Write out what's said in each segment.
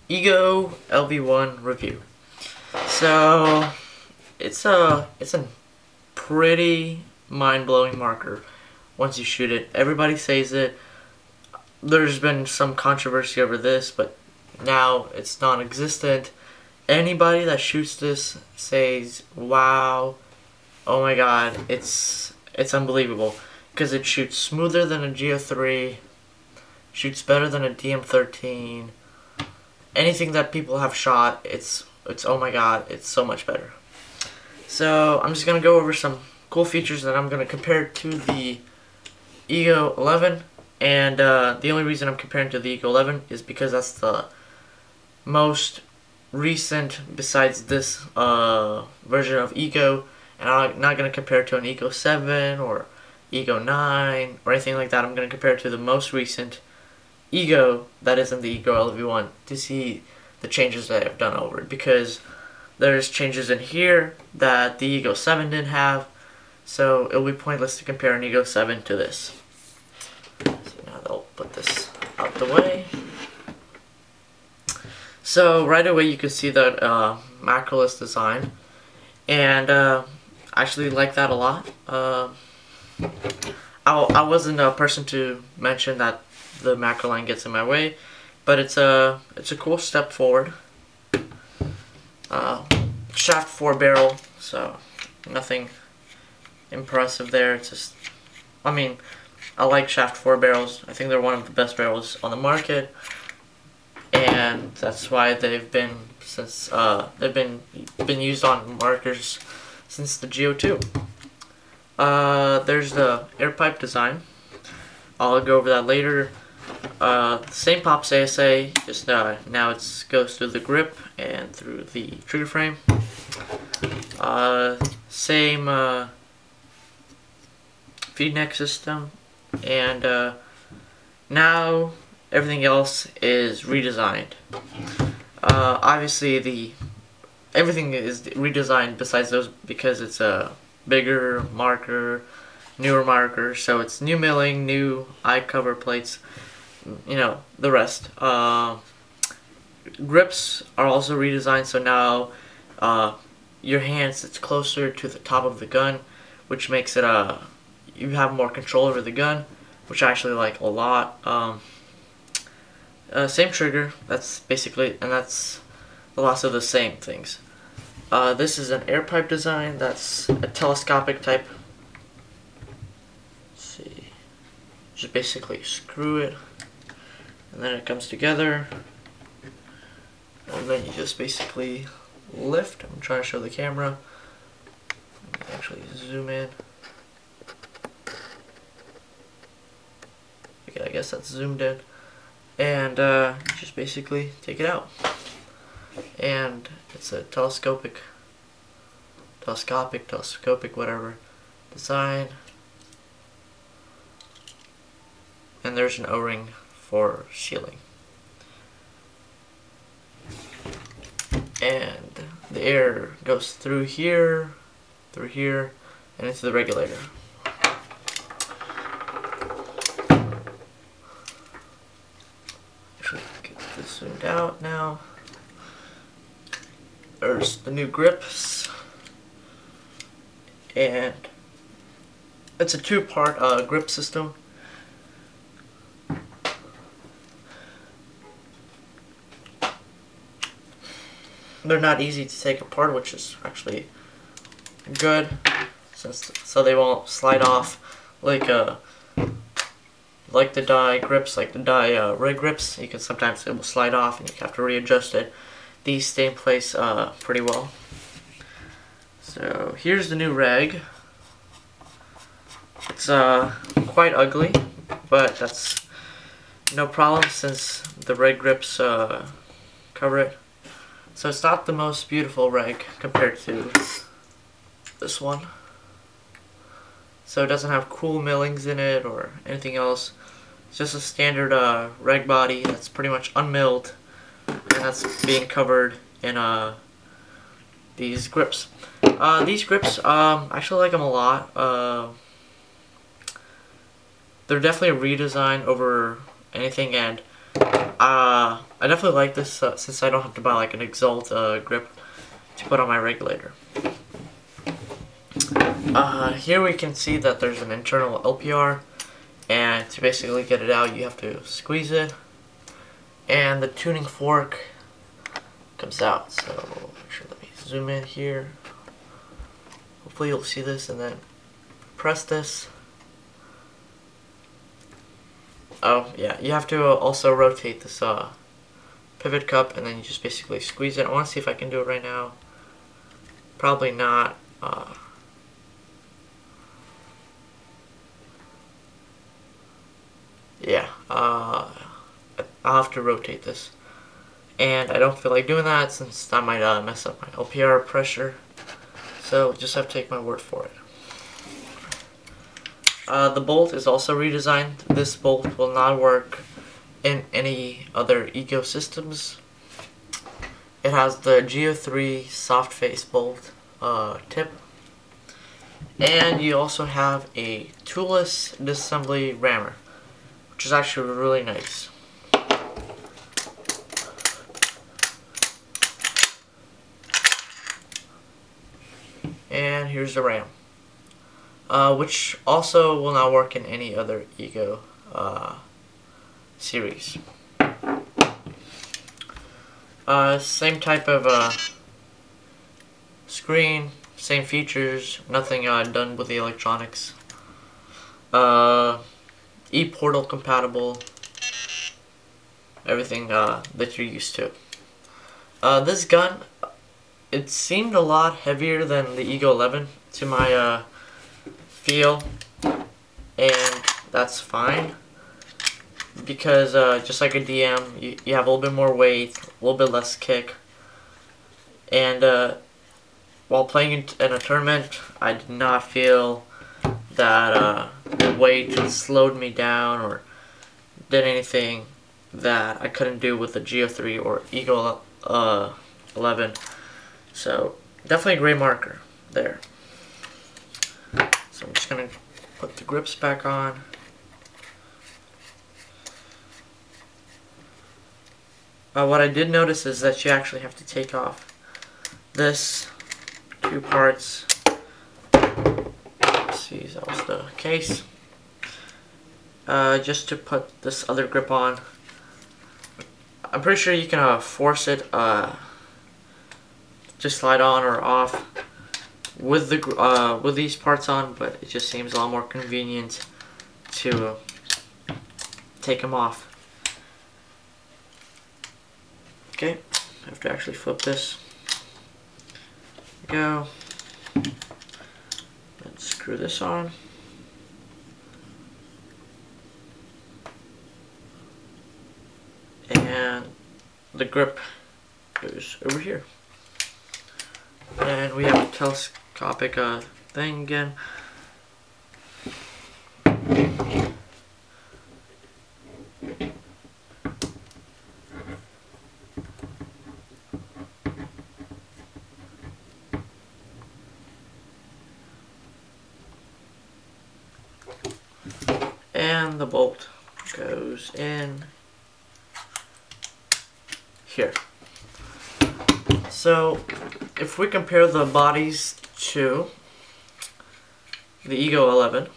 Ego LV1 review. So it's a pretty mind-blowing marker once you shoot it. Everybody says it. There's been some controversy over this, but now it's non-existent. Anybody that shoots this says, "Wow, oh my God, it's unbelievable," because it shoots smoother than a Go3, shoots better than a DM13. Anything that people have shot, it's oh my God, it's so much better. So I'm just gonna go over some cool features that I'm gonna compare to the Ego 11, and the only reason I'm comparing to the Ego 11 is because that's the most recent besides this version of Ego, and I'm not gonna compare it to an Ego 7 or Ego 9 or anything like that. I'm gonna compare it to the most recent Ego that isn't the Ego LV1 to see the changes that I've done over it, because there's changes in here that the Ego 7 didn't have, so it'll be pointless to compare an Ego 7 to this. So now they'll put this out the way. So right away you can see that macroless design, and I actually like that a lot. I wasn't a person to mention that the macro line gets in my way, but it's a cool step forward. Shaft 4 barrel, so nothing impressive there. It's just, I mean, I like shaft 4 barrels. I think they're one of the best barrels on the market, and that's why they've been used on markers since the Go2. There's the air pipe design. I'll go over that later. Same pops ASA, just now it goes through the grip and through the trigger frame. Same feed neck system, and now everything else is redesigned. Obviously everything is redesigned besides those, because it's a bigger marker, newer marker, so it's new milling, new eye cover plates, you know, the rest. Grips are also redesigned, so now your hand sits closer to the top of the gun, which makes it you have more control over the gun, which I actually like a lot. Same trigger, that's basically, and that's the last of the same things. This is an air pipe design, that's a telescopic type. Let's see, just basically screw it, and then it comes together, and then you just basically lift. I'm trying to show the camera. Let me actually zoom in. Okay, I guess that's zoomed in, and just basically take it out. And it's a telescopic, whatever design. And there's an O-ring for sealing. And the air goes through here, and into the regulator. Actually, get this zoomed out now. There's the new grips, and it's a two-part grip system. They're not easy to take apart, which is actually good, so they won't slide off like the die grips, like the die rig grips. You can sometimes it will slide off, and you have to readjust it. These stay in place pretty well. So here's the new reg. It's quite ugly, but that's no problem since the reg grips cover it. So it's not the most beautiful reg compared to this one. So it doesn't have cool millings in it or anything else. It's just a standard reg body that's pretty much unmilled, and that's being covered in these grips. These grips, I actually like them a lot. They're definitely a redesign over anything, and I definitely like this since I don't have to buy like an Exalt grip to put on my regulator. Here we can see that there's an internal LPR, and to basically get it out you have to squeeze it, and the tuning fork comes out. So make sure, let me zoom in here. Hopefully you'll see this, and then press this. Oh yeah, you have to also rotate this pivot cup, and then you just basically squeeze it. I want to see if I can do it right now. Probably not. Yeah, I'll have to rotate this, and I don't feel like doing that since that might mess up my LPR pressure, so just have to take my word for it. The bolt is also redesigned. This bolt will not work in any other ecosystems. It has the Geo3 soft face bolt tip, and you also have a toolless disassembly rammer, which is actually really nice. And here's the RAM, which also will not work in any other Ego series. Same type of screen, same features, nothing done with the electronics. E-portal compatible, everything that you're used to. This gun, it seemed a lot heavier than the Ego 11 to my feel, and that's fine because just like a DM, you have a little bit more weight, a little bit less kick, and while playing in a tournament, I did not feel that the weight slowed me down or did anything that I couldn't do with the Geo 3 or Ego 11. So definitely a great marker there. So I'm just gonna put the grips back on. What I did notice is that you actually have to take off this two parts. Let's see, that was the case. Just to put this other grip on. I'm pretty sure you can force it to slide on or off with the with these parts on, but it just seems a lot more convenient to take them off. Okay, I have to actually flip this. There we go. Let's screw this on. And the grip goes over here. And we have a telescopic thing again. And the bolt goes in here. So if we compare the bodies to the Ego 11,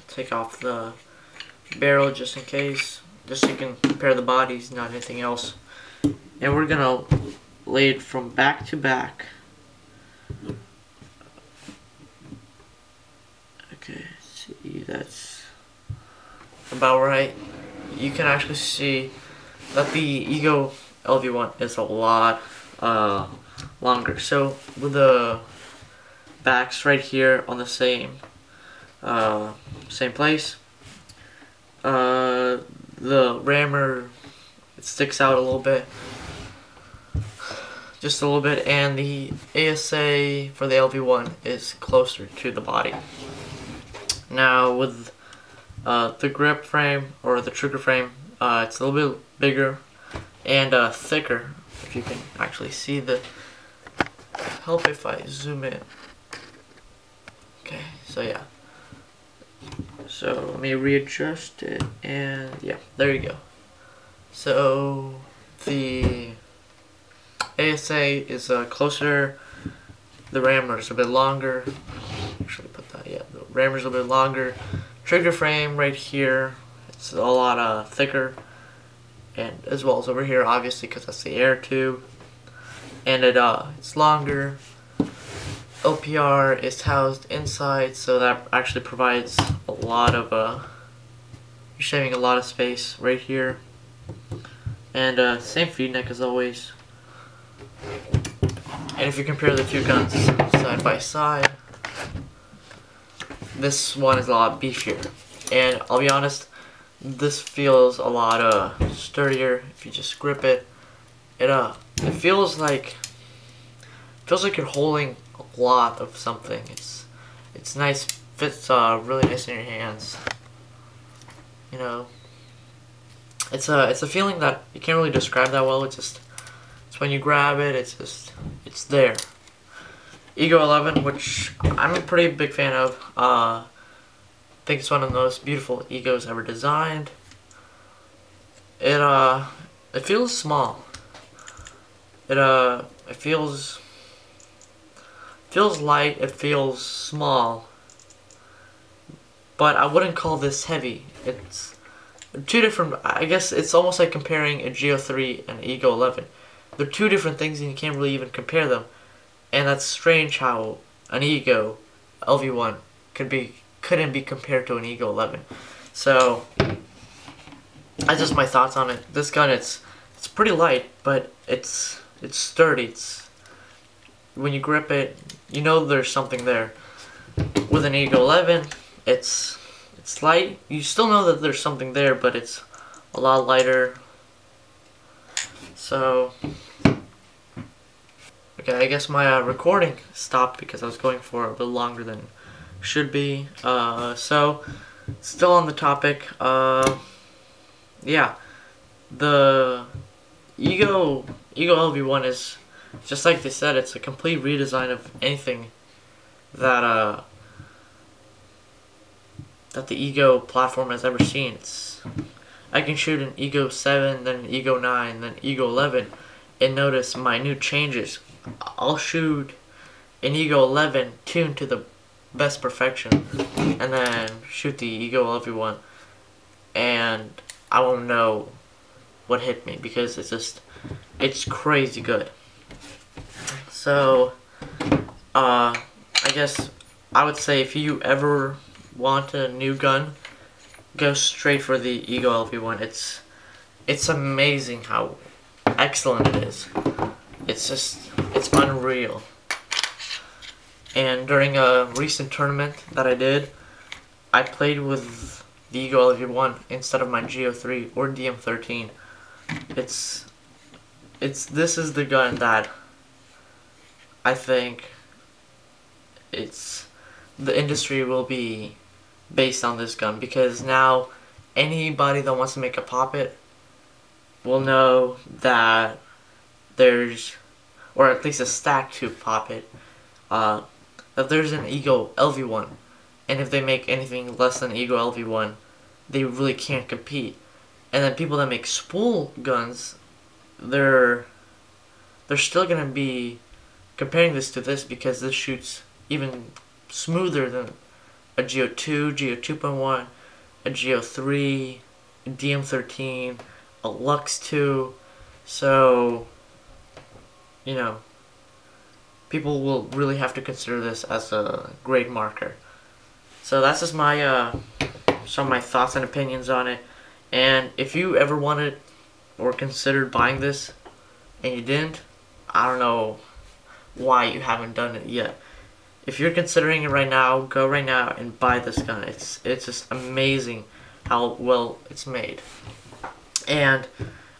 take off the barrel just in case, just so you can compare the bodies, not anything else. And we're gonna lay it from back to back. Okay, see, that's about right. You can actually see that the Ego LV1 is a lot longer. So with the backs right here on the same place, the rammer, it sticks out a little bit, just a little bit, and the ASA for the LV1 is closer to the body. Now with the grip frame or the trigger frame, it's a little bit bigger and thicker. If you can actually see the help if I zoom in. Okay, so yeah. So let me readjust it, and yeah, there you go. So the ASA is closer. The rammer is a bit longer. Actually, put that. Yeah, the rammer is a bit longer. Trigger frame right here. It's a lot thicker, and as well as over here, obviously, because that's the air tube. And it's longer. LPR is housed inside, so that actually provides a lot of you're saving a lot of space right here. And same feed neck as always. And if you compare the two guns side by side, this one is a lot beefier. And I'll be honest, this feels a lot sturdier if you just grip it. It feels like you're holding a lot of something. It's nice, fits really nice in your hands. You know, it's a feeling that you can't really describe that well. It's when you grab it, it's there. Ego 11, which I'm a pretty big fan of. I think it's one of the most beautiful egos ever designed. It feels small. It feels light. It feels small. But I wouldn't call this heavy. It's two different. I guess it's almost like comparing a Geo 3 and Ego 11. They're two different things, and you can't really even compare them. And that's strange how an Ego LV1 couldn't be compared to an Ego 11. So that's just my thoughts on it. This gun, it's pretty light, but it's sturdy. When you grip it, you know there's something there. With an Ego 11, it's light. You still know that there's something there, but it's a lot lighter. So okay, I guess my recording stopped because I was going for a bit longer than it should be. So still on the topic. Yeah, the Ego LV1 is, just like they said, it's a complete redesign of anything that the Ego platform has ever seen. I can shoot an Ego 7, then an Ego 9, then Ego 11, and notice minute changes. I'll shoot an Ego 11 tuned to the best perfection, and then shoot the Ego LV1, and I won't know what hit me because it's crazy good. So I guess I would say if you ever want a new gun, go straight for the Ego LV1. It's amazing how excellent it is. It's unreal. And during a recent tournament that I did, I played with the Ego LV1 instead of my Geo 3 or DM13. This is the gun that I think the industry will be based on this gun, because now anybody that wants to make a poppet will know that there's, or at least a stack tube poppet, that there's an Ego LV1, and if they make anything less than Ego LV1, they really can't compete. And then people that make spool guns, they're still gonna be comparing this to this because this shoots even smoother than a Geo 2, Geo 2.1, a Geo 3, a DM13, a Lux 2. So, you know, people will really have to consider this as a great marker. So that's just my some of my thoughts and opinions on it. And if you ever wanted or considered buying this and you didn't, I don't know why you haven't done it yet. If you're considering it right now, go right now and buy this gun. It's just amazing how well it's made. And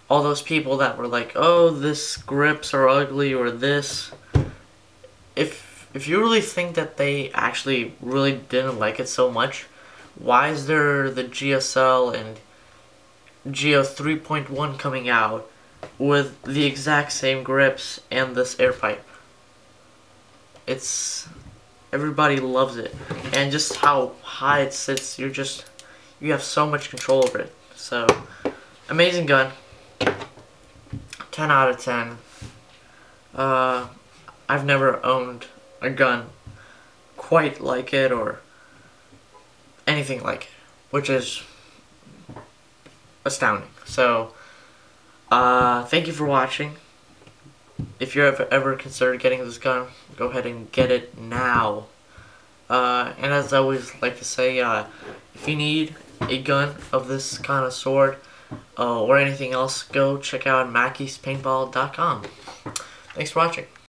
all those people that were like, oh, this grips are ugly or this, if you really think that they actually really didn't like it so much, why is there the GSL and Geo 3.1 coming out with the exact same grips and this air pipe? Everybody loves it, and just how high it sits, you have so much control over it. So amazing gun. 10 out of 10. I've never owned a gun quite like it or anything like it, which is astounding. So, thank you for watching. If you're ever considered getting this gun, go ahead and get it now. And as I always like to say, if you need a gun of this kind of sword or anything else, go check out Mackey'sPaintball.com. Thanks for watching.